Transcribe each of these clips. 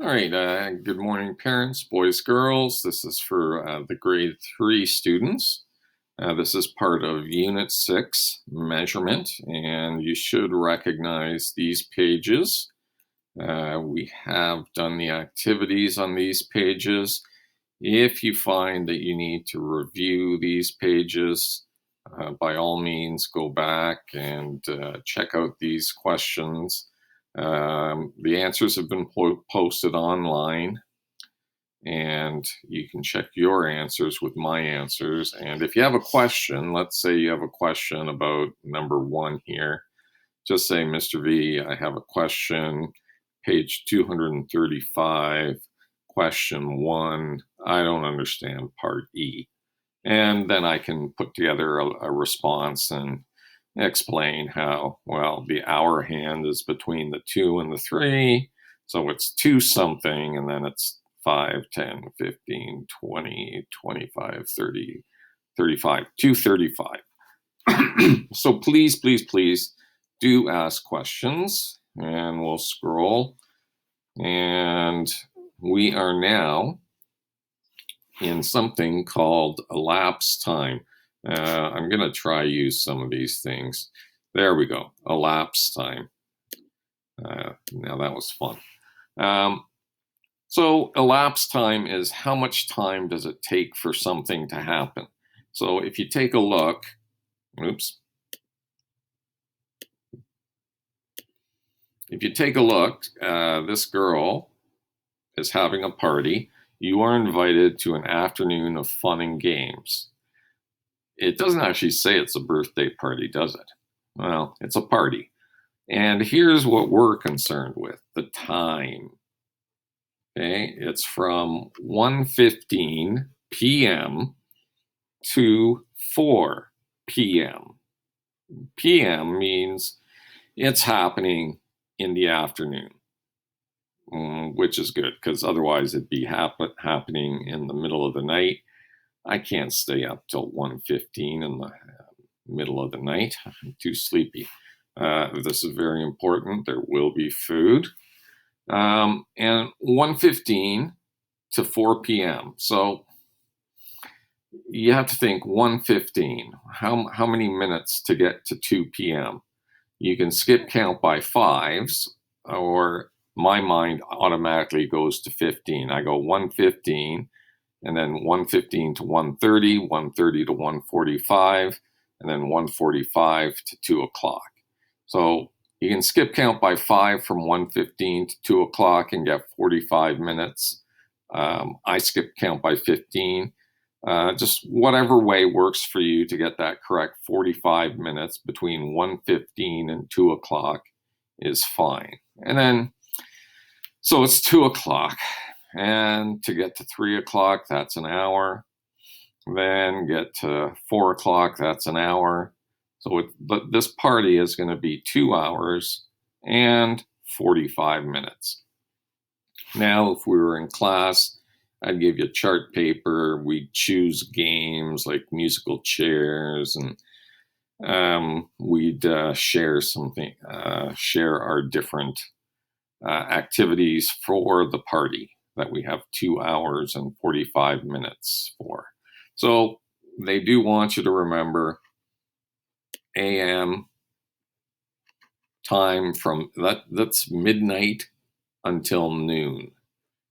All right, good morning, parents, boys, girls. This is for the grade 3 students. This is part of Unit 6, Measurement, and you should recognize these pages. We have done the activities on these pages. If you find that you need to review these pages, by all means, go back and check out these questions. The answers have been posted online, and you can check your answers with my answers. And if you have a question, let's say you have a question about number 1 here, just say, Mr. V, I have a question, page 235, question 1. I don't understand part E. And then I can put together a response and explain how, well, the hour hand is between the 2 and the 3. So it's 2 something, and then it's 5, 10, 15, 20, 25, 30, 35, 235. So please, please, please do ask questions, and we'll scroll. And we are now in something called Elapsed Time. I'm going to try use some of these things. There we go, Elapsed Time. Now that was fun. So elapsed time is how much time does it take for something to happen. So if you take a look, oops. If you take a look, this girl is having a party. You are invited to an afternoon of fun and games. It doesn't actually say it's a birthday party, does it? Well, it's a party. And here's what we're concerned with, the time. Okay, it's from 1:15 p.m. to 4 p.m. p.m. means it's happening in the afternoon, which is good because otherwise it'd be happening in the middle of the night. I can't stay up till 1:15 in the middle of the night. I'm too sleepy. This is very important. There will be food. And 1:15 to 4 p.m. So you have to think 1:15. How many minutes to get to 2 p.m.? You can skip count by fives, or my mind automatically goes to 15. I go 1:15, and then 1:15 to 1:30, 1:30 to 1:45, and then 1:45 to 2 o'clock. So you can skip count by 5 from 1:15 to 2 o'clock and get 45 minutes. I skip count by 15. Just whatever way works for you to get that correct 45 minutes between 1:15 and 2 o'clock is fine. And then, so it's 2 o'clock. And to get to 3 o'clock, that's an hour. Then get to 4 o'clock, that's an hour. But this party is going to be 2 hours and 45 minutes. Now, if we were in class, I'd give you chart paper. We'd choose games like musical chairs, and we'd share our different activities for the party that we have 2 hours and 45 minutes for. So they do want you to remember AM time from that's midnight until noon.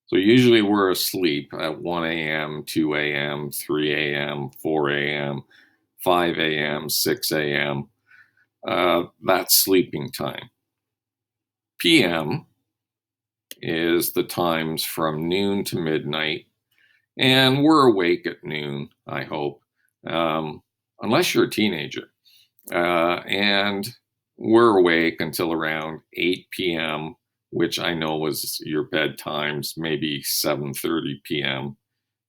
So usually we're asleep at 1 a.m., 2 a.m., 3 a.m., 4 a.m., 5 a.m., 6 a.m. That's sleeping time. PM is the times from noon to midnight, and we're awake at noon, I hope, unless you're a teenager. And we're awake until around 8 p.m., which I know was your bedtimes, maybe 7:30 p.m.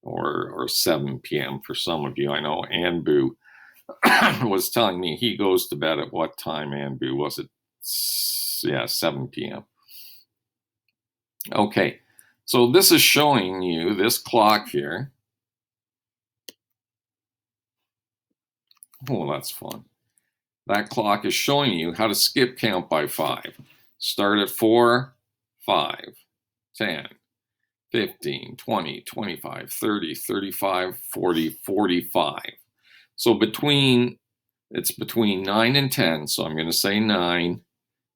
or 7 p.m. for some of you. I know Anbu was telling me he goes to bed at what time, Anbu? Was it? Yeah, 7 p.m. Okay, so this is showing you this clock here. Oh, that's fun. That clock is showing you how to skip count by 5. Start at 4, 5, 10, 15, 20, 25, 30, 35, 40, 45. So it's between 9 and 10. So I'm going to say 9.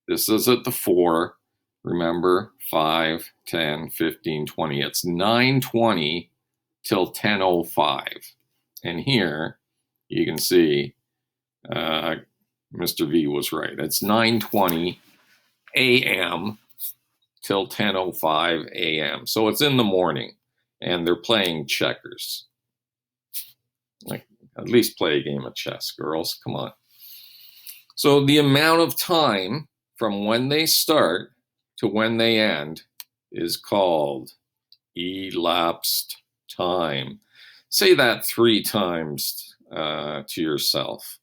This is at the 4. Remember, 5, 10, 15, 20. It's 9:20 till 10:05. And here you can see Mr. V was right. It's 9:20 a.m. till 10:05 a.m. So it's in the morning, and they're playing checkers. Like, at least play a game of chess, girls. Come on. So the amount of time from when they start to when they end is called elapsed time. Say that 3 times to yourself.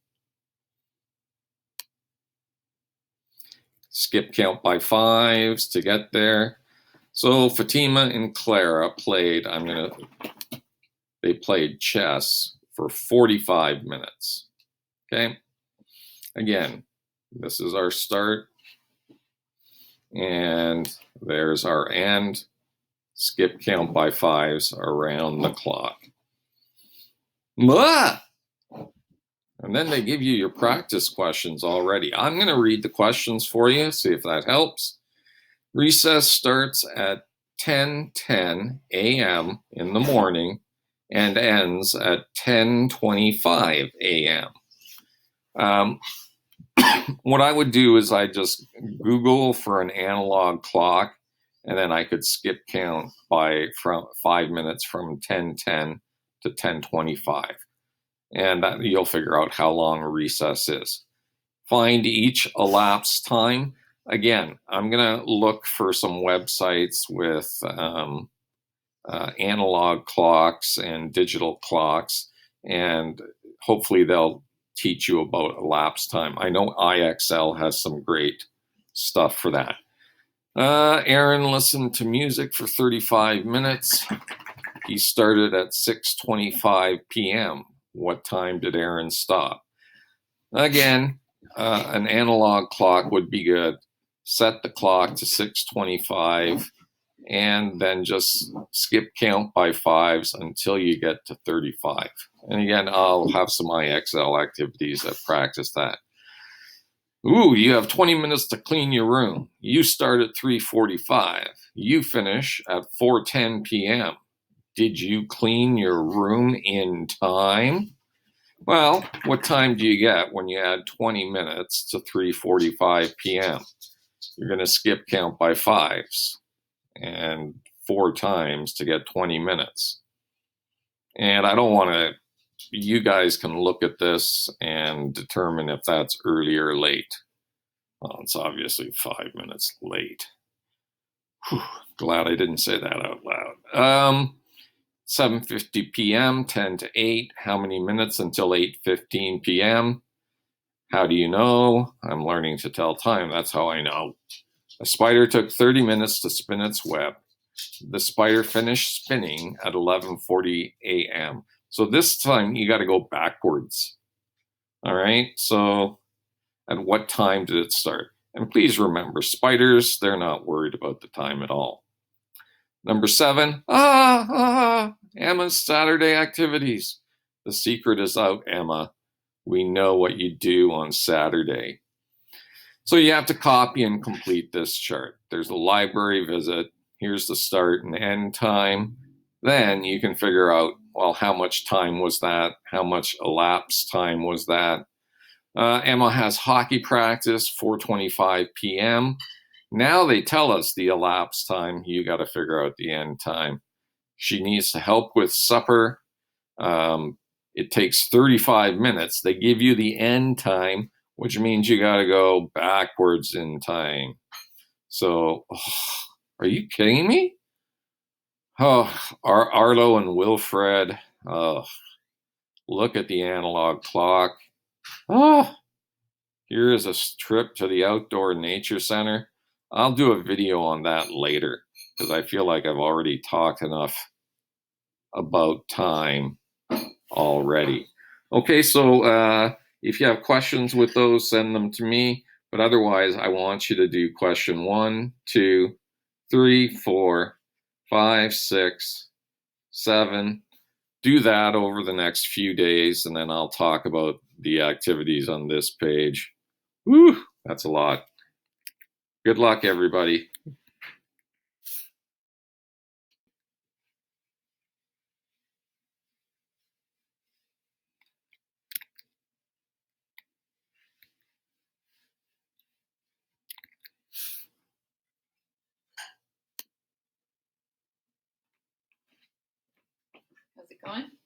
Skip count by 5s to get there. So Fatima and Clara played, they played chess for 45 minutes. Okay? Again, this is our start. And there's our end. Skip count by 5s around the clock. And then they give you your practice questions already. I'm going to read the questions for you, see if that helps. Recess starts at 10:10 a.m. in the morning and ends at 10:25 a.m. What I would do is I just Google for an analog clock, and then I could skip count from 5 minutes from 10:10 to 10:25. And you'll figure out how long a recess is. Find each elapsed time. Again, I'm going to look for some websites with analog clocks and digital clocks, and hopefully they'll teach you about elapsed time. I know IXL has some great stuff for that. Aaron listened to music for 35 minutes. He started at 6:25 p.m. What time did Aaron stop? Again, an analog clock would be good. Set the clock to 6:25 and then just skip count by 5s until you get to 35. And again, I'll have some IXL activities that practice that. Ooh, you have 20 minutes to clean your room. You start at 3:45. You finish at 4:10 p.m. Did you clean your room in time? Well, what time do you get when you add 20 minutes to 3:45 p.m.? You're going to skip count by 5s and 4 times to get 20 minutes. And I don't want to, you guys can look at this and determine if that's early or late. Well, it's obviously 5 minutes late. Whew, glad I didn't say that out loud. 7:50 p.m., 10 to 8. How many minutes until 8:15 p.m.? How do you know? I'm learning to tell time. That's how I know. A spider took 30 minutes to spin its web. The spider finished spinning at 11:40 a.m. So this time you got to go backwards. All right. So at what time did it start? And please remember, spiders, they're not worried about the time at all. Number 7, Emma's Saturday activities. The secret is out, Emma. We know what you do on Saturday. So you have to copy and complete this chart. There's a library visit. Here's the start and end time. Then you can figure out, well, how much time was that? How much elapsed time was that? Emma has hockey practice, 4:25 p.m. Now they tell us the elapsed time. You got to figure out the end time. She needs to help with supper. It takes 35 minutes. They give you the end time, which means you got to go backwards in time. So, are you kidding me? Arlo and Wilfred. Look at the analog clock. Here is a trip to the outdoor nature center. I'll do a video on that later because I feel like I've already talked enough about time already. Okay, so if you have questions with those, send them to me. But otherwise, I want you to do question 1, 2, 3, 4, 5, 6, 7. Do that over the next few days, and then I'll talk about the activities on this page. Woo, that's a lot. Good luck, everybody. How's it going?